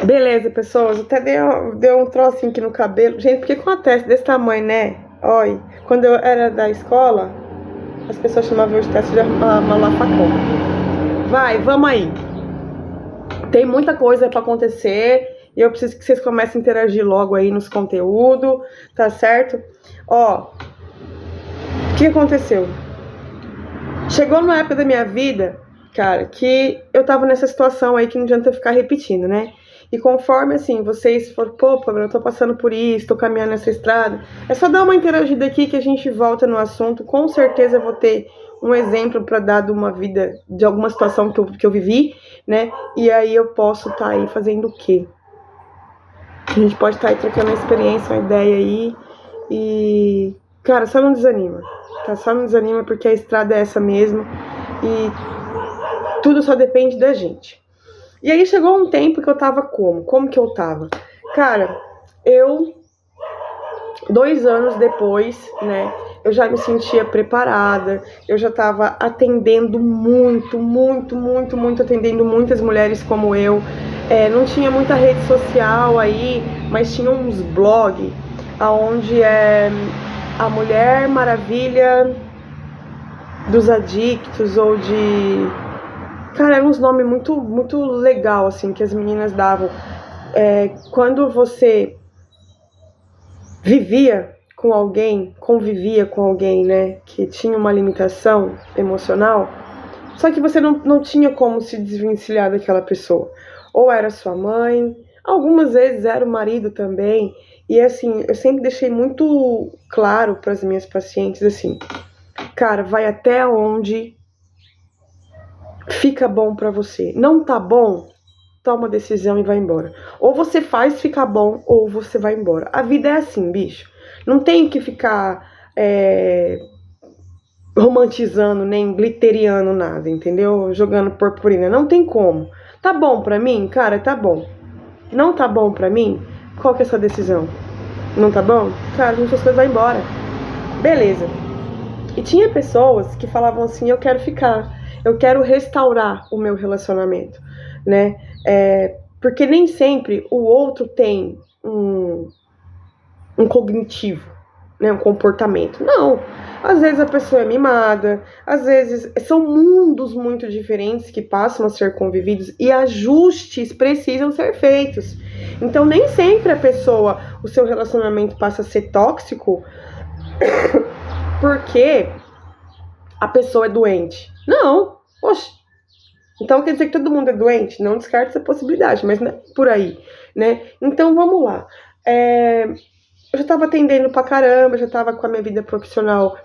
Beleza, pessoas. Até deu um trocinho aqui no cabelo. Gente, por que acontece desse tamanho, né? Olha, quando eu era da escola, as pessoas chamavam de teste de malafacão. Vai, vamos aí. Tem muita coisa pra acontecer e eu preciso que vocês comecem a interagir logo aí nos conteúdos, tá certo? Ó, o que aconteceu? Chegou numa época da minha vida, cara, que eu tava nessa situação aí que não adianta ficar repetindo, né? E conforme, assim, vocês forem, pô, Pamela, eu tô passando por isso, tô caminhando nessa estrada, é só dar uma interagida aqui que a gente volta no assunto. Com certeza eu vou ter um exemplo pra dar de uma vida, de alguma situação que eu vivi, né? E aí eu posso estar aí fazendo o quê? A gente pode estar aí trocando uma experiência, uma ideia aí. E, cara, só não desanima, tá? Só não desanima porque a estrada é essa mesmo. E tudo só depende da gente. E aí chegou um tempo que eu tava como? Como que eu tava? Cara, 2 anos depois, né, eu já me sentia preparada, eu já tava atendendo muito, atendendo muitas mulheres como eu. Não tinha muita rede social aí, mas tinha uns blogs, onde a Mulher Maravilha dos Adictos, ou de... Cara, eram uns nomes muito legal, assim, que as meninas davam. Quando você vivia com alguém, convivia com alguém, né, que tinha uma limitação emocional, só que você não tinha como se desvencilhar daquela pessoa. Ou era sua mãe, algumas vezes era o marido também. E assim, eu sempre deixei muito claro para as minhas pacientes, assim, cara, vai até onde fica bom pra você. Não tá bom? Toma uma decisão e vai embora. Ou você faz ficar bom, ou você vai embora. A vida é assim, bicho. Não tem que ficar romantizando, nem glitteriano nada, entendeu? Jogando purpurina. Não tem como. Tá bom pra mim? Cara, tá bom. Não tá bom pra mim? Qual que é a sua decisão? Não tá bom? Cara, as coisas vai embora. Beleza. E tinha pessoas que falavam assim, eu quero ficar, eu quero restaurar o meu relacionamento, né? Porque nem sempre o outro tem um cognitivo, né? Um comportamento. Não. Às vezes a pessoa é mimada, às vezes são mundos muito diferentes que passam a ser convividos e ajustes precisam ser feitos. Então nem sempre o seu relacionamento passa a ser tóxico porque a pessoa é doente. Não, poxa. Então quer dizer que todo mundo é doente? Não descarta essa possibilidade, mas não é por aí, né? Então vamos lá. Eu já tava atendendo pra caramba, já tava com a minha vida profissional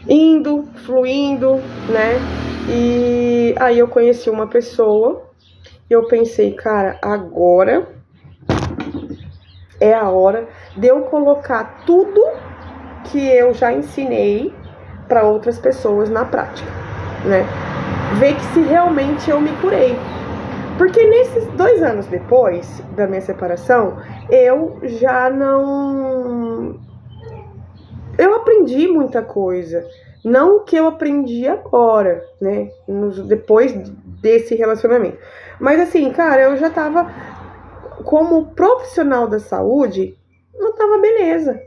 indo, fluindo, né? E aí eu conheci uma pessoa e eu pensei, cara, agora é a hora de eu colocar tudo que eu já ensinei para outras pessoas na prática, né? Ver que se realmente eu me curei. Porque nesses 2 anos depois da minha separação, eu já não... Eu aprendi muita coisa. Não o que eu aprendi agora, né? Depois desse relacionamento. Mas assim, cara, eu já tava... Como profissional da saúde, não tava beleza.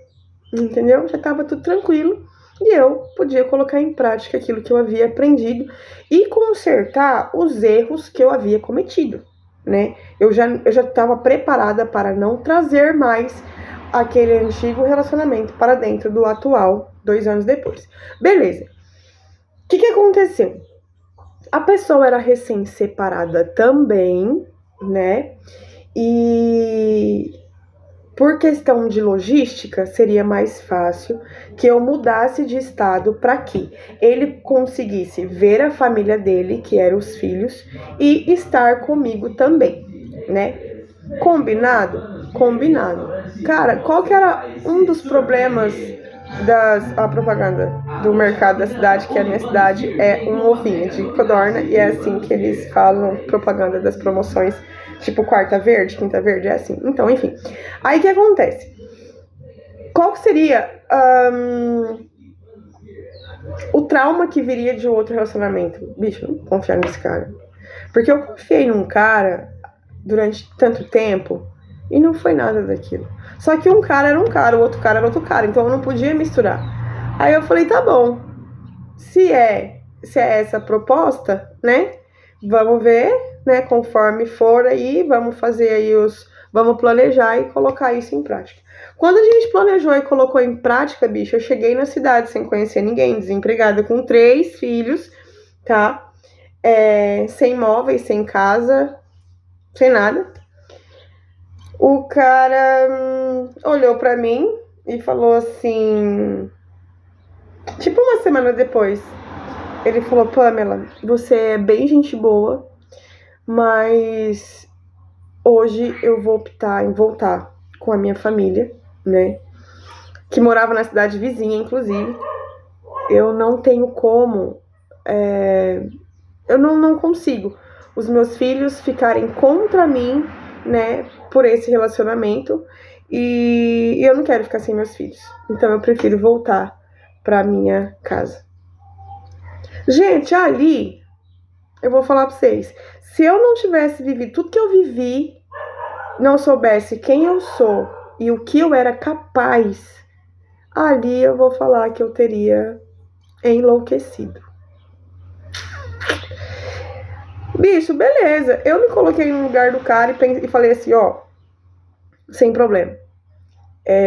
Entendeu? Já tava tudo tranquilo. E eu podia colocar em prática aquilo que eu havia aprendido e consertar os erros que eu havia cometido, né? Eu já estava preparada para não trazer mais aquele antigo relacionamento para dentro do atual, 2 anos depois. Beleza. O que aconteceu? A pessoa era recém-separada também, né? E... por questão de logística, seria mais fácil que eu mudasse de estado para que ele conseguisse ver a família dele, que eram os filhos, e estar comigo também, né? Combinado? Combinado. Cara, qual que era um dos problemas a propaganda do mercado da cidade, que a minha cidade é um ovinho de codorna, e é assim que eles falam propaganda das promoções, tipo quarta verde, quinta verde, é assim. Então, enfim. Aí o que acontece? Qual que seria o trauma que viria de um outro relacionamento? Bicho, não vou confiar nesse cara. Porque eu confiei num cara durante tanto tempo e não foi nada daquilo. Só que um cara era um cara, o outro cara era outro cara, então eu não podia misturar. Aí eu falei, tá bom, se é essa a proposta, né, vamos ver, né, conforme for aí, vamos fazer aí vamos planejar e colocar isso em prática. Quando a gente planejou e colocou em prática, bicho, eu cheguei na cidade sem conhecer ninguém, desempregada, com 3 filhos, tá? Sem móveis, sem casa, sem nada. O cara olhou pra mim e falou assim, tipo uma semana depois, ele falou, Pamela, você é bem gente boa, mas hoje eu vou optar em voltar com a minha família, né? Que morava na cidade vizinha, inclusive. Eu não tenho como, eu não consigo os meus filhos ficarem contra mim, né, por esse relacionamento, e eu não quero ficar sem meus filhos. Então eu prefiro voltar pra minha casa. Gente, ali, eu vou falar pra vocês, se eu não tivesse vivido tudo que eu vivi, não soubesse quem eu sou e o que eu era capaz, ali eu vou falar que eu teria enlouquecido. Bicho, beleza. Eu me coloquei no lugar do cara e falei assim, ó, sem problema.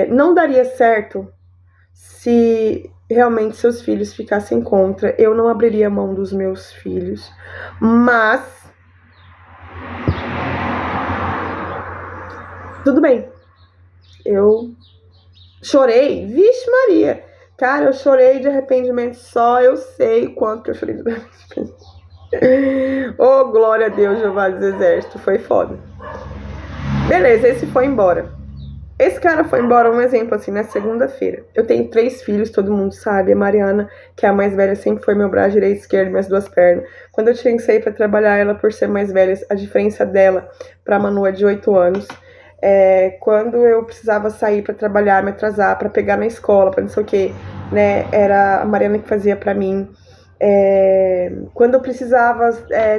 Não daria certo se realmente seus filhos ficassem contra. Eu não abriria mão dos meus filhos. Mas tudo bem. Eu chorei. Vixe Maria. Cara, eu chorei de arrependimento. Só eu sei o quanto que eu chorei de arrependimento. Oh, glória a Deus, Jeová dos Exércitos. Foi foda. Beleza, esse foi embora. Esse cara foi embora, um exemplo assim, na segunda-feira. Eu tenho 3 filhos, todo mundo sabe. A Mariana, que é a mais velha, sempre foi meu braço direito e esquerdo, minhas 2 pernas. Quando eu tinha que sair pra trabalhar, ela, por ser mais velha, a diferença dela pra Manu é de 8 anos. Quando eu precisava sair pra trabalhar, me atrasar, pra pegar na escola, pra não sei o que, né, era a Mariana que fazia pra mim. Quando eu precisava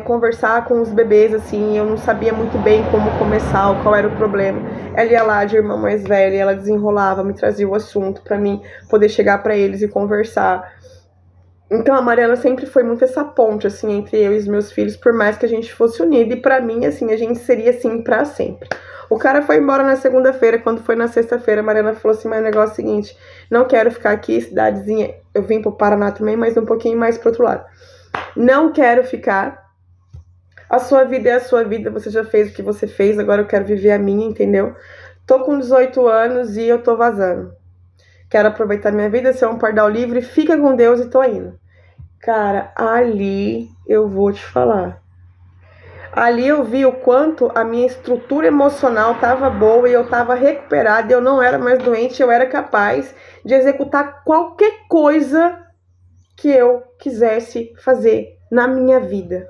conversar com os bebês, assim, eu não sabia muito bem como começar, qual era o problema. Ela ia lá de irmã mais velha, ela desenrolava, me trazia o assunto pra mim poder chegar pra eles e conversar. Então a Mariana sempre foi muito essa ponte, assim, entre eu e os meus filhos, por mais que a gente fosse unido. E pra mim, assim, a gente seria assim pra sempre. O cara foi embora na segunda-feira. Quando foi na sexta-feira, a Mariana falou assim, mas o negócio é o seguinte, não quero ficar aqui, cidadezinha, eu vim pro Paraná também, mas um pouquinho mais pro outro lado. Não quero ficar, a sua vida é a sua vida, você já fez o que você fez, agora eu quero viver a minha, entendeu? Tô com 18 anos e eu tô vazando. Quero aproveitar minha vida, ser um pardal livre, fica com Deus e tô indo. Cara, ali eu vou te falar. Ali eu vi o quanto a minha estrutura emocional estava boa e eu estava recuperada, eu não era mais doente, eu era capaz de executar qualquer coisa que eu quisesse fazer na minha vida.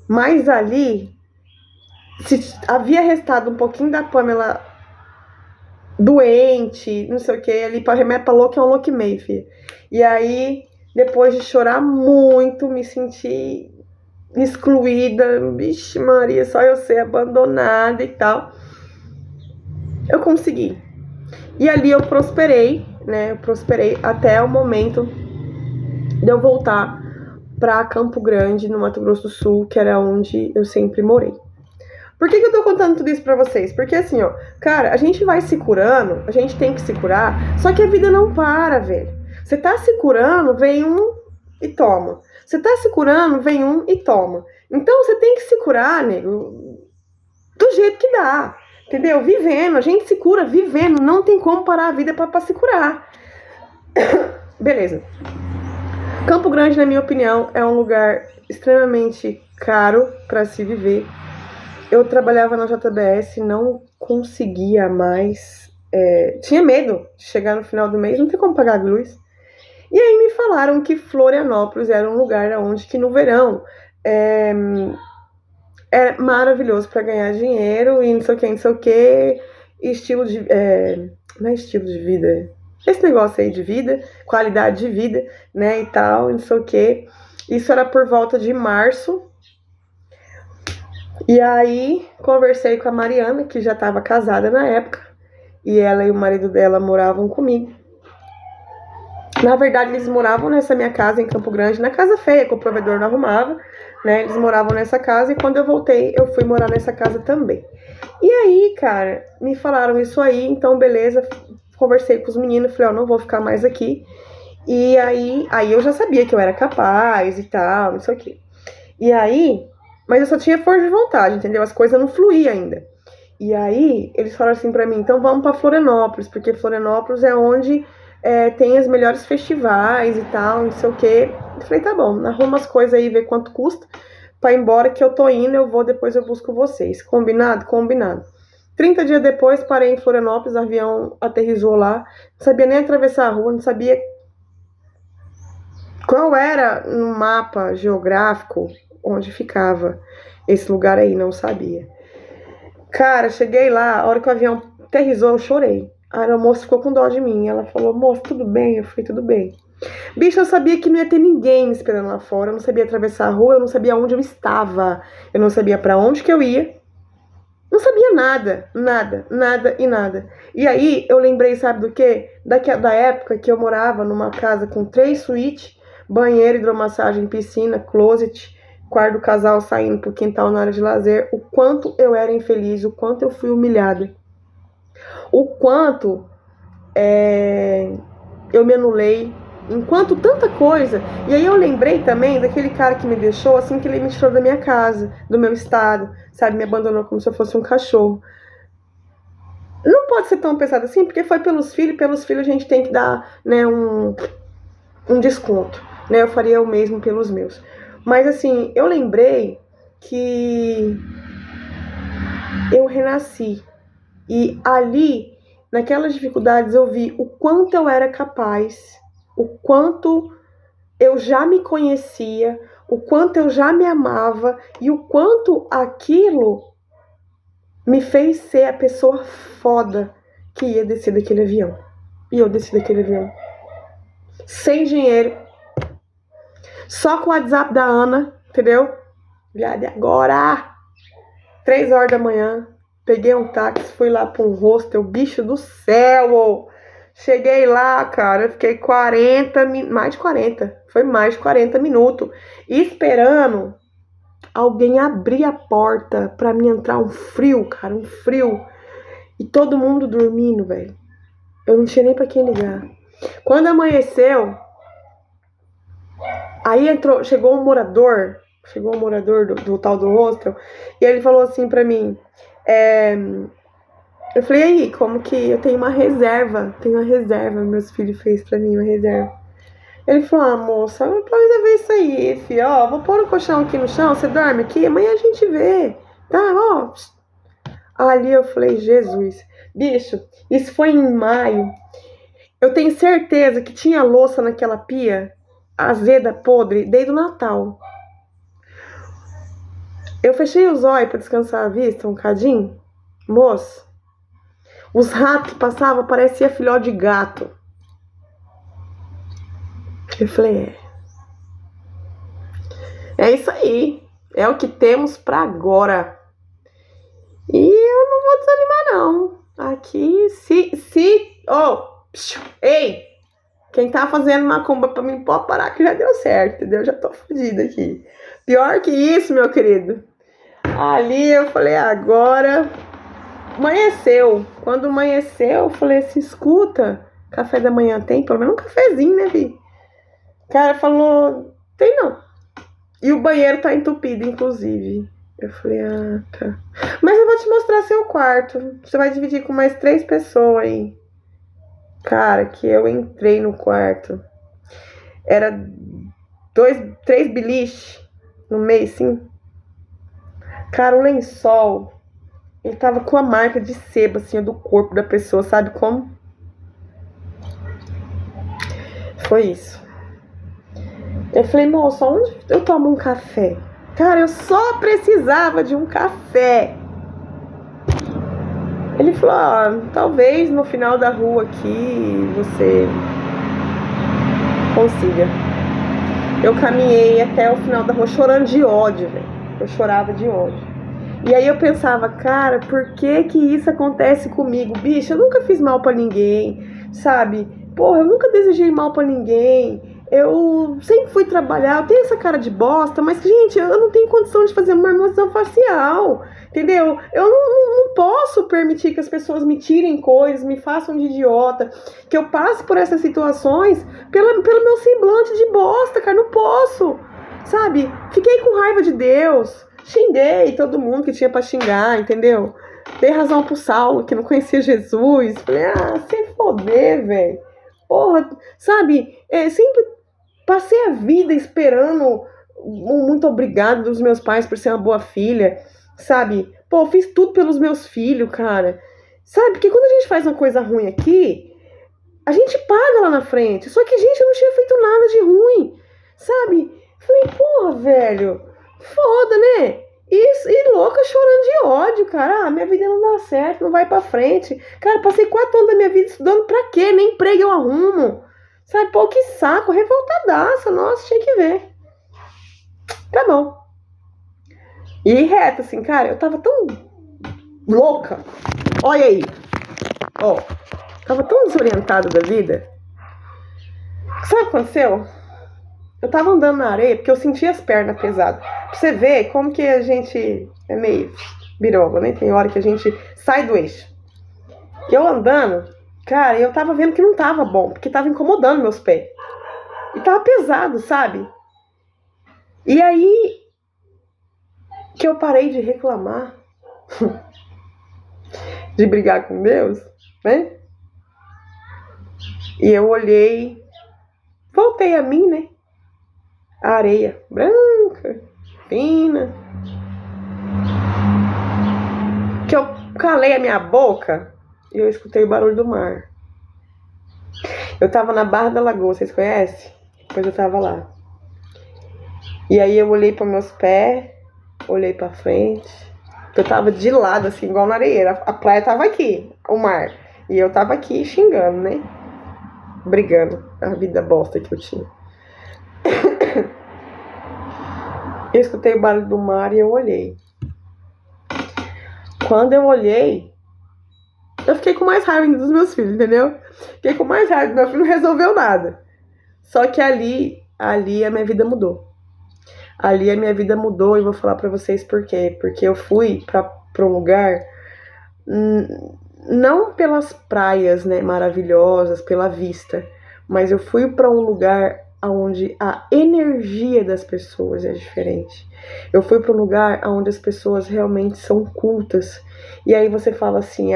Mas ali, se havia restado um pouquinho da Pamela doente, não sei o que, ali para remédio pra louco é um louco e meio, filho. E aí, depois de chorar muito, me senti excluída, vixe Maria, só eu ser abandonada e tal. Eu consegui. E ali eu prosperei, né? Eu prosperei até o momento de eu voltar pra Campo Grande, no Mato Grosso do Sul, que era onde eu sempre morei. Por que eu tô contando tudo isso pra vocês? Porque assim, ó, cara, a gente vai se curando, a gente tem que se curar, só que a vida não para, velho. Você tá se curando, vem um e toma. Você tá se curando, vem um e toma. Então você tem que se curar, nego, do jeito que dá, entendeu? Vivendo, a gente se cura vivendo, não tem como parar a vida pra se curar. Beleza. Campo Grande, na minha opinião, é um lugar extremamente caro pra se viver. Eu trabalhava na JBS, não conseguia mais, tinha medo de chegar no final do mês, não tem como pagar a luz. E aí me falaram que Florianópolis era um lugar onde que no verão é maravilhoso para ganhar dinheiro e não sei o que, estilo de... não é estilo de vida, esse negócio aí de vida, qualidade de vida, né, e tal, não sei o que. Isso era por volta de março. E aí, conversei com a Mariana, que já estava casada na época, e ela e o marido dela moravam comigo. Na verdade, eles moravam nessa minha casa em Campo Grande, na casa feia, que o provedor não arrumava, né? Eles moravam nessa casa, e quando eu voltei, eu fui morar nessa casa também. E aí, cara, me falaram isso aí, então beleza, conversei com os meninos, falei, ó, não vou ficar mais aqui. E aí eu já sabia que eu era capaz e tal, não sei o quê. E aí, mas eu só tinha força de vontade, entendeu? As coisas não fluíam ainda. E aí, eles falaram assim pra mim, então vamos pra Florianópolis, porque Florianópolis é onde tem os melhores festivais e tal, não sei o quê. Eu falei, tá bom, arruma as coisas aí, vê quanto custa pra ir embora, que eu tô indo, eu vou, depois eu busco vocês. Combinado? Combinado. 30 dias depois, parei em Florianópolis, o avião aterrissou lá, não sabia nem atravessar a rua, não sabia qual era no mapa geográfico onde ficava esse lugar aí, não sabia. Cara, cheguei lá, a hora que o avião aterrissou, eu chorei. A aeromoça ficou com dó de mim. Ela falou, moço, tudo bem? Eu falei, tudo bem. Bicho, eu sabia que não ia ter ninguém me esperando lá fora. Eu não sabia atravessar a rua, eu não sabia onde eu estava. Eu não sabia pra onde que eu ia. Não sabia nada, nada, nada e nada. E aí, eu lembrei, sabe do quê? Da época que eu morava numa casa com 3 suítes, banheiro, hidromassagem, piscina, closet, quarto do casal saindo pro quintal na área de lazer, o quanto eu era infeliz, o quanto eu fui humilhada, o quanto eu me anulei, enquanto tanta coisa. E aí eu lembrei também daquele cara que me deixou assim que ele me tirou da minha casa, do meu estado, sabe, me abandonou como se eu fosse um cachorro. Não pode ser tão pesado assim, porque foi pelos filhos a gente tem que dar, né, um desconto, né, eu faria o mesmo pelos meus. Mas assim, eu lembrei que eu renasci. E ali, naquelas dificuldades, eu vi o quanto eu era capaz, o quanto eu já me conhecia, o quanto eu já me amava e o quanto aquilo me fez ser a pessoa foda que ia descer daquele avião. E eu desci daquele avião. Sem dinheiro. Só com o WhatsApp da Ana, entendeu? Viado, agora! 3 horas da manhã. Peguei um táxi, fui lá pra um hostel, bicho do céu! Cheguei lá, cara, eu fiquei mais de 40, foi mais de 40 minutos, esperando alguém abrir a porta pra mim entrar. Um frio, cara, um frio. E todo mundo dormindo, velho. Eu não tinha nem pra quem ligar. Quando amanheceu, aí chegou um morador do tal do hostel, e ele falou assim pra mim, eu falei, aí, como que eu tenho uma reserva, meus filhos fez pra mim uma reserva. Ele falou, moça, não pode ver isso aí, filho, ó, vou pôr o colchão aqui no chão, você dorme aqui, amanhã a gente vê, tá, ó. Ali eu falei, Jesus, bicho, isso foi em maio, eu tenho certeza que tinha louça naquela pia, azeda, podre, desde o Natal. Eu fechei os olhos pra descansar a vista um cadinho, moço, os ratos que passavam pareciam filhote de gato. Eu falei, é isso aí, é o que temos pra agora. E eu não vou desanimar, não. Aqui, ei, quem tá fazendo macumba pra mim pode parar que já deu certo, entendeu? Já tô fodida aqui. Pior que isso, meu querido. Ali eu falei, agora amanheceu. Quando amanheceu, eu falei assim, escuta, café da manhã tem? Pelo menos um cafezinho, né, Vi? O cara falou, tem não. E o banheiro tá entupido, inclusive. Eu falei, tá. Mas eu vou te mostrar seu quarto. Você vai dividir com mais 3 pessoas aí. Cara, que eu entrei no quarto. Era 3 beliche no meio, assim. Cara, o lençol, ele tava com a marca de sebo, assim, do corpo da pessoa, sabe como? Foi isso. Eu falei, moça, onde eu tomo um café? Cara, eu só precisava de um café. Ele falou, talvez no final da rua aqui você consiga. Eu caminhei até o final da rua chorando de ódio, velho. Eu chorava de ódio. E aí eu pensava, cara, por que que isso acontece comigo? Bicho, eu nunca fiz mal pra ninguém, sabe? Porra, eu nunca desejei mal pra ninguém. Eu sempre fui trabalhar, eu tenho essa cara de bosta, mas, gente, eu não tenho condição de fazer uma harmonização facial, entendeu? Eu não posso permitir que as pessoas me tirem coisas, me façam de idiota, que eu passe por essas situações pelo meu semblante de bosta, cara, não posso, sabe? Fiquei com raiva de Deus, xinguei todo mundo que tinha pra xingar, entendeu? Dei razão pro Saulo, que não conhecia Jesus, falei, sem foder, velho. Porra, sabe, sempre passei a vida esperando um muito obrigado dos meus pais por ser uma boa filha, sabe? Pô, fiz tudo pelos meus filhos, cara. Sabe, porque quando a gente faz uma coisa ruim aqui, a gente paga lá na frente. Só que, gente, eu não tinha feito nada de ruim, sabe? Falei, porra, velho, foda, né? E louca chorando de ódio, cara. Minha vida não dá certo, não vai pra frente. Cara, passei 4 anos da minha vida estudando pra quê? Nem emprego eu arrumo. Sabe, pô, que saco, revoltadaça. Nossa, tinha que ver. Tá bom. E reto, assim, cara, eu tava tão louca. Olha aí. Ó, tava tão desorientada da vida. Sabe o que aconteceu? Eu tava andando na areia porque eu sentia as pernas pesadas. Pra você ver como que a gente é meio biroba, né? Tem hora que a gente sai do eixo. E eu andando, cara, eu tava vendo que não tava bom, porque tava incomodando meus pés. E tava pesado, sabe? E aí que eu parei de reclamar, de brigar com Deus, né? E eu olhei, voltei a mim, né? A areia branca, fina. Que eu calei a minha boca e eu escutei o barulho do mar. Eu tava na Barra da Lagoa, vocês conhecem? Depois eu tava lá. E aí eu olhei para meus pés, olhei para frente. Eu tava de lado, assim, igual na areia. A praia tava aqui, o mar. E eu tava aqui xingando, né? Brigando. A vida bosta que eu tinha. Eu escutei o barulho do mar e eu olhei. Quando eu olhei, eu fiquei com mais raiva ainda dos meus filhos, entendeu? Fiquei com mais raiva, meu filho não resolveu nada. Só que ali a minha vida mudou. Ali a minha vida mudou e vou falar pra vocês por quê. Porque eu fui pra um lugar, não pelas praias, né, maravilhosas, pela vista, mas eu fui pra um lugar onde a energia das pessoas é diferente. Eu fui para um lugar onde as pessoas realmente são cultas. E aí você fala assim,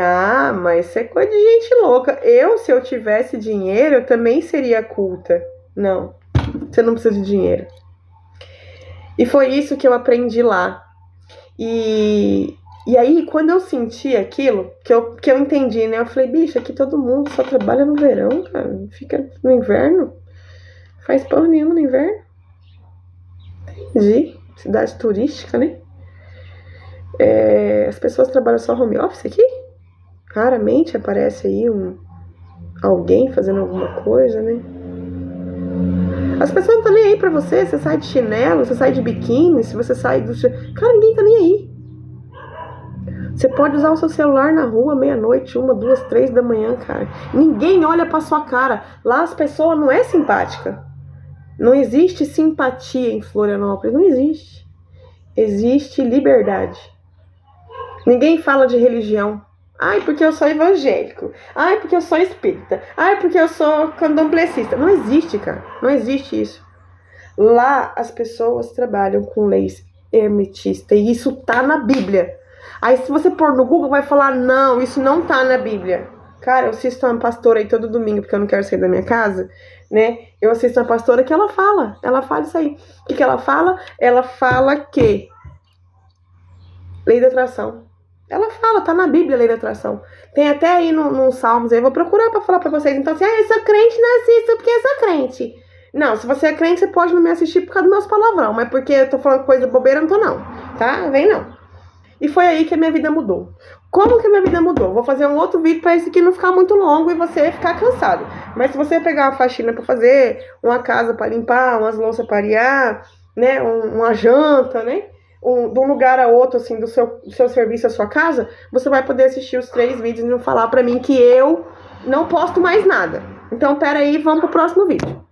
mas isso é coisa de gente louca. Se eu tivesse dinheiro, eu também seria culta. Não, você não precisa de dinheiro. E foi isso que eu aprendi lá. E aí, quando eu senti aquilo, que eu entendi, né? Eu falei, bicho, aqui todo mundo só trabalha no verão, cara. Fica no inverno. Faz porra nenhuma no inverno. Entendi. Cidade turística, né? As pessoas trabalham só home office aqui? Raramente aparece aí alguém fazendo alguma coisa, né? As pessoas não estão nem aí pra você. Você sai de chinelo, você sai de biquíni, se você sai do... Cara, ninguém tá nem aí. Você pode usar o seu celular na rua, meia-noite, 1, 2, 3 da manhã, cara. Ninguém olha pra sua cara. Lá as pessoas não é simpática. Não existe simpatia em Florianópolis, não existe. Existe liberdade. Ninguém fala de religião. Ai, porque eu sou evangélico. Ai, porque eu sou espírita. Ai, porque eu sou candomblessista. Não existe, cara. Não existe isso. Lá as pessoas trabalham com leis hermetistas. E isso tá na Bíblia. Aí se você pôr no Google, vai falar, não, isso não tá na Bíblia. Cara, eu assisto uma pastora aí todo domingo, porque eu não quero sair da minha casa, né? Eu assisto uma pastora que ela fala isso aí. O que ela fala? Ela fala que lei da atração. Ela fala, tá na Bíblia a lei da atração. Tem até aí no Salmos, aí eu vou procurar pra falar pra vocês. Então assim, eu sou crente, não assisto porque eu sou crente. Não, se você é crente, você pode não me assistir por causa dos meus palavrão, mas porque eu tô falando coisa bobeira, eu não tô não, tá? Vem não. E foi aí que a minha vida mudou. Como que a minha vida mudou? Vou fazer um outro vídeo para esse aqui não ficar muito longo e você ficar cansado. Mas se você pegar uma faxina para fazer, uma casa para limpar, umas louças para arear, né, uma janta, né? de um lugar a outro, assim, do seu serviço à sua casa, você vai poder assistir os 3 vídeos e não falar pra mim que eu não posto mais nada. Então, peraí, vamos pro próximo vídeo.